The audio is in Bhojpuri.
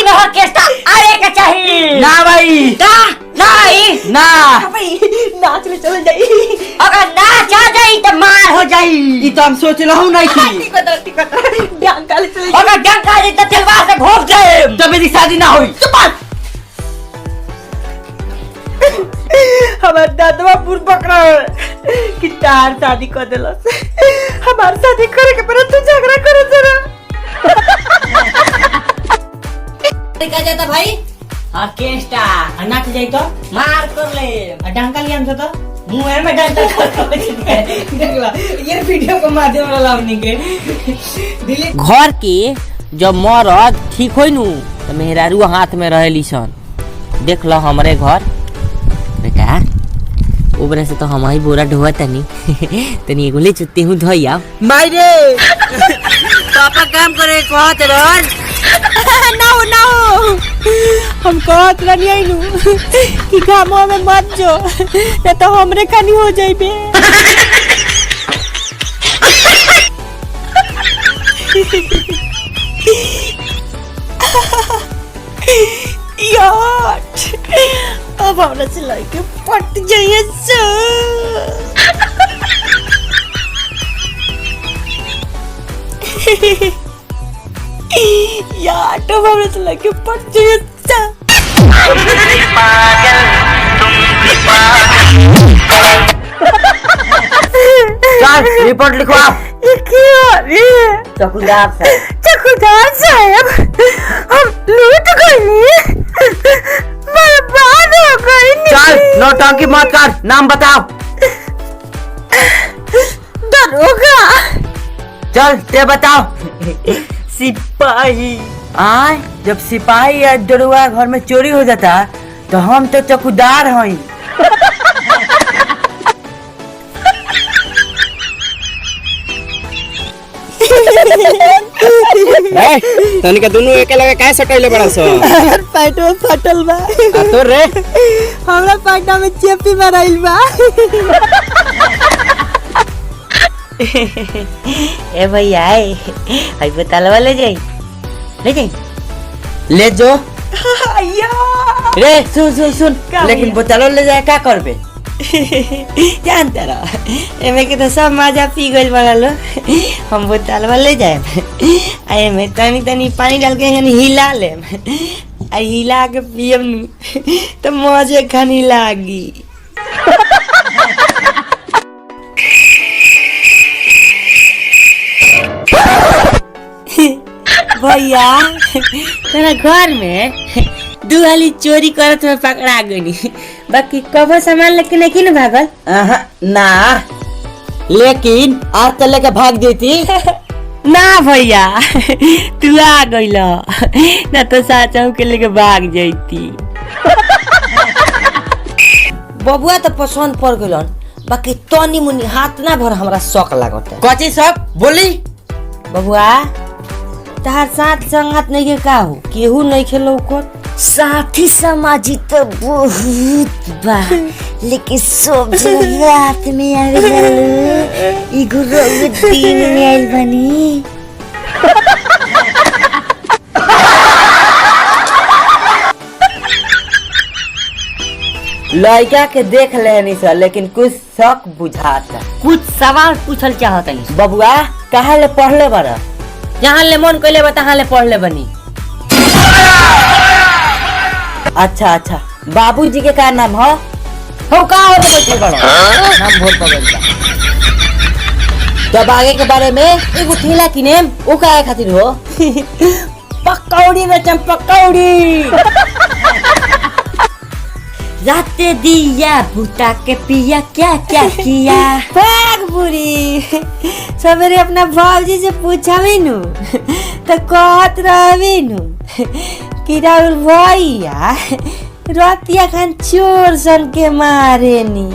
में ऑर्केस्ट्रा आए के चाहिए ना भाई नहीं ना भाई नाच ले चल जाई। अगर नाच आ जाई तो मार हो जाई। ये तो हम सोच रहा हूँ नहीं थी। ठीक है डंका ले चल। अगर डंका आ जाई तो तलवार से भोंक दे। तो मेरी शादी ना हुई। चुप। हमार दादवा पुर पकड़ा कि तार शादी कर देलस। हमार शादी करे के पर तू झगड़ा करे जरा। क्या जाता भाई ऑर्केस्ट्रा नाच जाई तो मार कर ले। डंका लिया हम तो मुंह में डंका कर ये वीडियो को माध्यम वाला लावनी के घर के जब मरद ठीक होई नु तो मेहरारू हाथ में रहेली सन। देख लो हमारे घर बेटा ऊपर से तो हम ही बोरा ढोआ तनी तनी एगो ले चुत्ती हूं धोइया माई रे पापा काम करे कहत रहन। ना हम कहत रहनी आइनु कि गामो में मत जो या तो हमरे खानी हो जाइबे। यार अब हमरा से लइके पट जाइए यार तो हमरा से लइके पट जाइए चल रिपोर्ट लिखो आप। चौकीदार साहब हम लूट गए बर्बाद हो गए। चल नौटंकी मत कर। नाम बताओ। दरोगा। चल ते बताओ। सिपाही। आय जब सिपाही या दरोगा घर में चोरी हो जाता तो हम तो चौकीदार हई। तनिका दोनों एके लगे काहे सटैले बड़ा सो? पैंट में फटल बा। आ तो रे हमरा पैंट में चेपी मारल बा। ए भैया आई बतालवा ले जाई ले जो। रे सुन लेकिन बोतलो ले जाए क्या करबे? जानता रहो एमे के तो सब मजा पी गइल बड़ा लो। हम बोतलवा ले जाए आ में तनी तनी पानी डाल के यानी हिला ले आ हिला के पियम नु तो मजे खानी लागी। भैया तेरा घर में दुआली चोरी करत में पकड़ा गई बाकी कबो सामान लेके नहीं न भागल। ना लेकिन आज तो लेके भाग जाती। ना भैया तू आ गइल ना तो साचाऊ के लेके भाग जाती। बबुआ तो पसंद पड़ गइलन बाकी तनी मुनी हाथ ना भर हमरा शौक लागत। कची सब बोली बबुआ तार साथ संगत नहीं के का हो केहू नहीं खेलो को साथी समाजी तो बहुत बा लेकिन सब रात में आवे ई गुरु दिन में आइल बनी। लड़का के देख लेनी सर लेकिन कुछ शक बुझाता। कुछ सवाल पूछल चाहत है बबुआ कहाँ ले पढ़ले बड़ा? जहाँ ले मन कइले बा तहाँ ले पढ़ ले बनी। अच्छा बाबूजी के का नाम हो का हो तो बैठे बड़ा नाम भूल पगल बा। तब आगे के बारे में एगो ठेला किने ओ काहे खातिर हो? पकौड़ी बेचम पकौड़ी। राते दिया भूता के पिया क्या क्या किया। भाग बुरी सवेरे अपना बाबूजी से पूछावी नु तो कहत रहवी नु कि राहुल भैया रतिया खान चोर सन के मारे नी।